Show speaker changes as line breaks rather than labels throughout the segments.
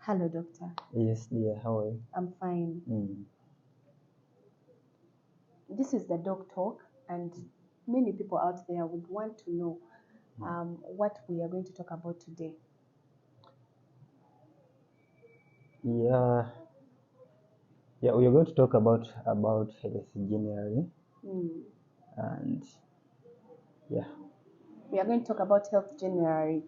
Hello, doctor.
Yes, dear. How are you?
I'm fine. This is the Doc Talk, and many people out there would want to know what we are going to talk about today.
Yeah, we are going to talk about health generally, and yeah,
We are going to talk about health generally.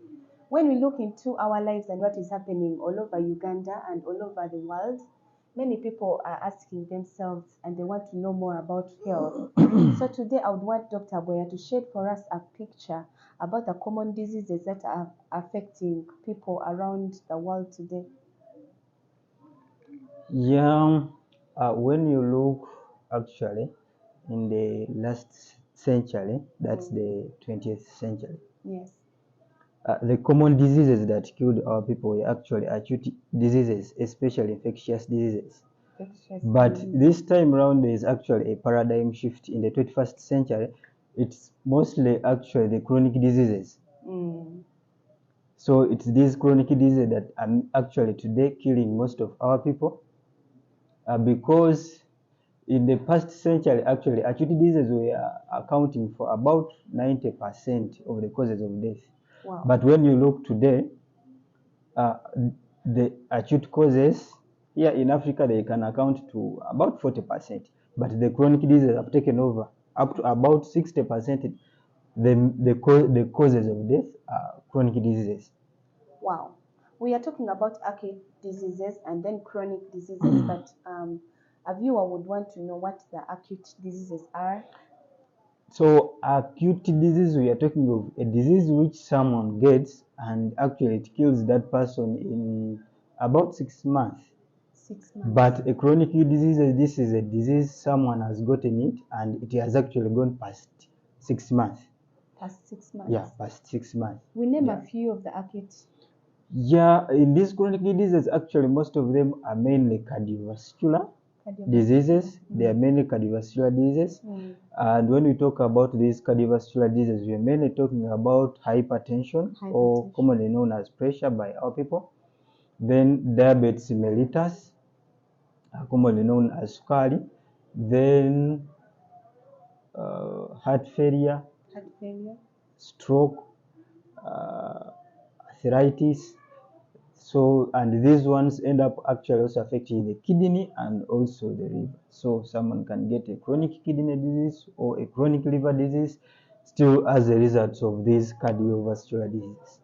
When we look into our lives and what is happening all over Uganda and all over the world, many people are asking themselves and they want to know more about health. So today I would want Dr. Boya to share for us a picture about the common diseases that are affecting people around the world today.
yeah. When you look actually in the last century, that's the 20th century.
Yes.
The common diseases that killed our people were actually acute diseases, especially infectious diseases. But this time around, there is actually a paradigm shift in the 21st century. It's mostly actually the chronic diseases. So it's these chronic diseases that are actually today killing most of our people. Because in the past century, actually, acute diseases were accounting for about 90% of the causes of death.
Wow.
But when you look today, the acute causes here in Africa, they can account to about 40%, but the chronic diseases have taken over up to about 60%. The causes of death are chronic diseases.
Wow. We are talking about acute diseases and then chronic diseases, but a viewer would want to know what the acute diseases are.
So acute disease, we are talking of a disease which someone gets and actually it kills that person in about 6 months.
6 months.
But a chronic disease, this is a disease someone has gotten it and it has actually gone past 6 months.
Past 6 months?
Yeah, past 6 months.
We name a few of the acute.
Yeah, in these chronic diseases, actually most of them are mainly cardiovascular diseases. They are mainly cardiovascular diseases. And when we talk about these cardiovascular diseases, we are mainly talking about hypertension, or commonly known as pressure by our people. Then diabetes mellitus, commonly known as sukari. Then heart failure, stroke, arthritis. So, and these ones end up actually also affecting the kidney and also the liver. So someone can get a chronic kidney disease or a chronic liver disease still as a result of these cardiovascular diseases.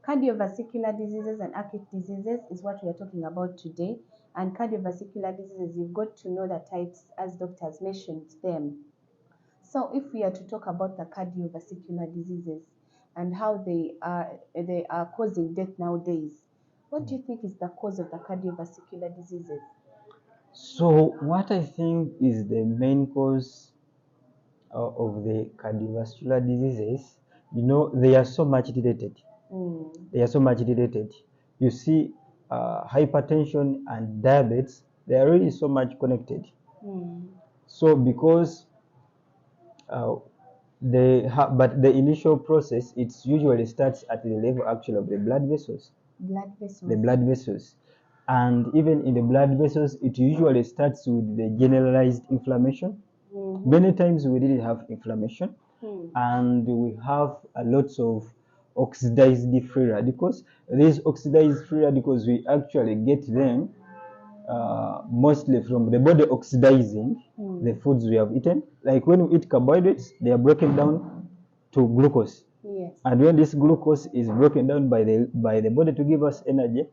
Cardiovascular diseases and acute diseases is what we are talking about today. And cardiovascular diseases, you've got to know the types as doctors mentioned them. So if we are to talk about the cardiovascular diseases and how they are causing death nowadays, what do you think is the cause of the cardiovascular diseases?
So what I think is the main cause of the cardiovascular diseases, they are so much related. They are so much related. You see, hypertension and diabetes, they are really so much connected. So because but the initial process, it usually starts at the level actually of the blood vessels. The blood vessels. And even in the blood vessels, it usually starts with the generalized inflammation. Many times we really have inflammation, and we have lots of oxidized free radicals. These oxidized free radicals, we actually get them mostly from the body oxidizing the foods we have eaten. Like when we eat carbohydrates, they are broken down to glucose.
Yes.
And when this glucose is broken down by the body to give us energy,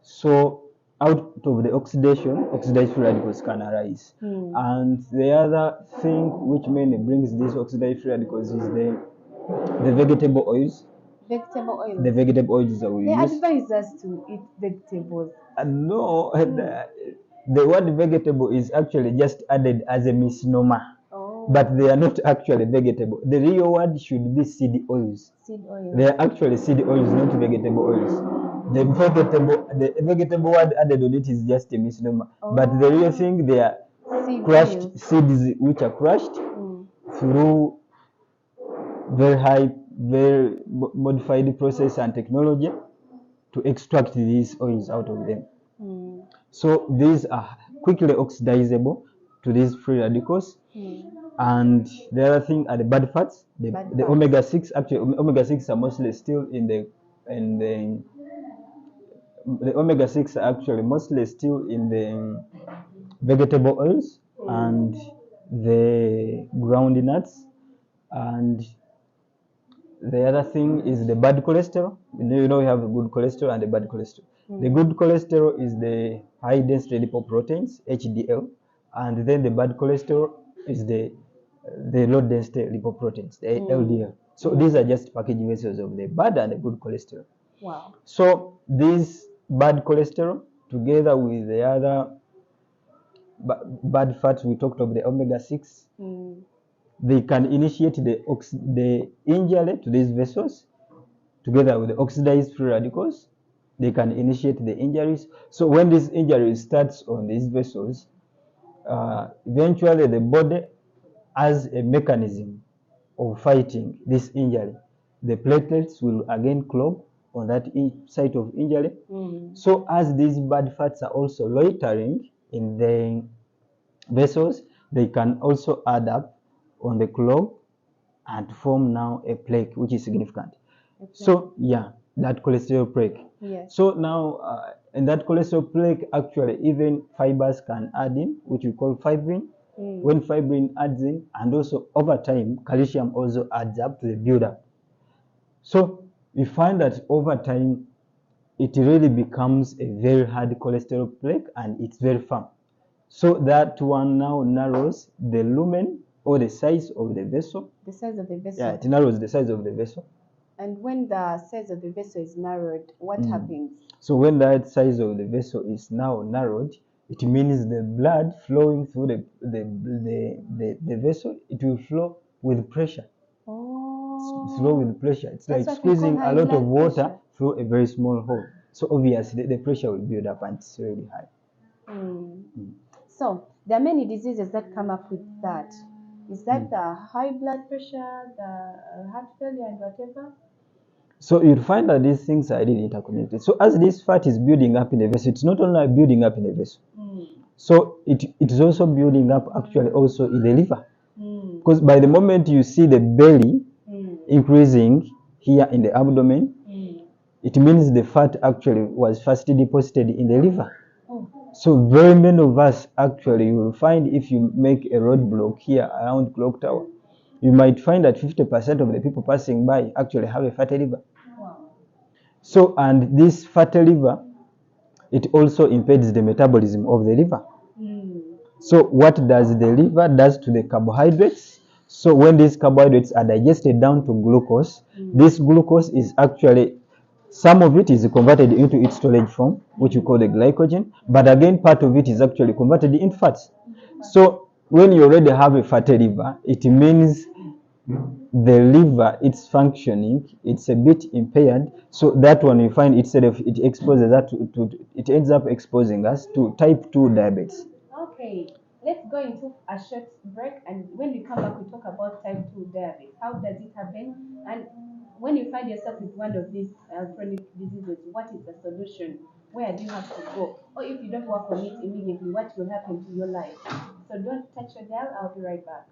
so out of the oxidation, oxidized free radicals can arise. And the other thing which mainly brings these oxidized free radicals is the vegetable oils.
Vegetable oils.
The vegetable oils that we
They
use.
advise us to eat vegetables.
No, the word vegetable is actually just added as a misnomer. But they are not actually vegetable. The real word should be seed oils.
Seed oils.
They are actually seed oils, not vegetable oils. The vegetable word added on it is just a misnomer. But the real thing, they are crushed seeds which are crushed through very high, very modified process and technology. to extract these oils out of them. So these are quickly oxidizable to these free radicals. And the other thing are the bad fats, the omega-6. Actually, omega-6 are mostly still in the omega-6 are actually mostly still in the vegetable oils and the ground nuts. And the other thing is the bad cholesterol. You know we have a good cholesterol and a bad cholesterol. The good cholesterol is the high density lipoproteins, HDL, and then the bad cholesterol is the low density lipoproteins, the LDL. So these are just package vessels of the bad and the good cholesterol.
Wow.
So these bad cholesterol together with the other bad fats we talked of, the omega-6, they can initiate the injury to these vessels together with the oxidized free radicals. They can initiate the injuries. So when this injury starts on these vessels, eventually the body has a mechanism of fighting this injury. The platelets will again clog on that site of injury. So as these bad fats are also loitering in the vessels, they can also add up on the clog and form now a plaque, which is significant. So yeah, that cholesterol plaque.
Yes.
So now in that cholesterol plaque, actually even fibers can add in, which we call fibrin. When fibrin adds in, and also over time, calcium also adds up to the buildup. So we find that over time, it really becomes a very hard cholesterol plaque and it's very firm. So that one now narrows the lumen or the size of the vessel.
The size of the vessel.
Yeah, it narrows the size of the vessel.
And when the size of the vessel is narrowed, what happens?
So when that size of the vessel is now narrowed, it means the blood flowing through the vessel, it will flow with pressure.
Oh.
Flow with pressure. It's
That's
like
what we call
squeezing
high
a lot
blood
of water
pressure.
through a very small hole. So obviously the pressure will build up and it's really high.
So there are many diseases that come up with that. Is that the high blood pressure, the heart failure, and whatever?
So you'll find that these things are really interconnected. So as this fat is building up in the vessel, it's not only building up in the vessel. So it is also building up actually also in the liver. Because by the moment you see the belly increasing here in the abdomen, it means the fat actually was first deposited in the liver. So very many of us actually, you will find if you make a roadblock here around Clock Tower, you might find that 50% of the people passing by actually have a fatty liver. So, and this fatty liver, it also impedes the metabolism of the liver. So what does the liver does to the carbohydrates? So when these carbohydrates are digested down to glucose, this glucose is actually, some of it is converted into its storage form, which we call the glycogen, but again part of it is actually converted into fats. So when you already have a fatty liver, it means the liver, its functioning, it's a bit impaired. So that one you find instead of it exposes that it ends up exposing us to type 2 diabetes.
Okay, let's go into a short break, and when we come back, we talk about type 2 diabetes. How does it happen? And when you find yourself with one of these chronic diseases, what is the solution? Where do you have to go? Or if you don't work on it immediately, what will happen to your life? So don't touch your dial, I'll be right back.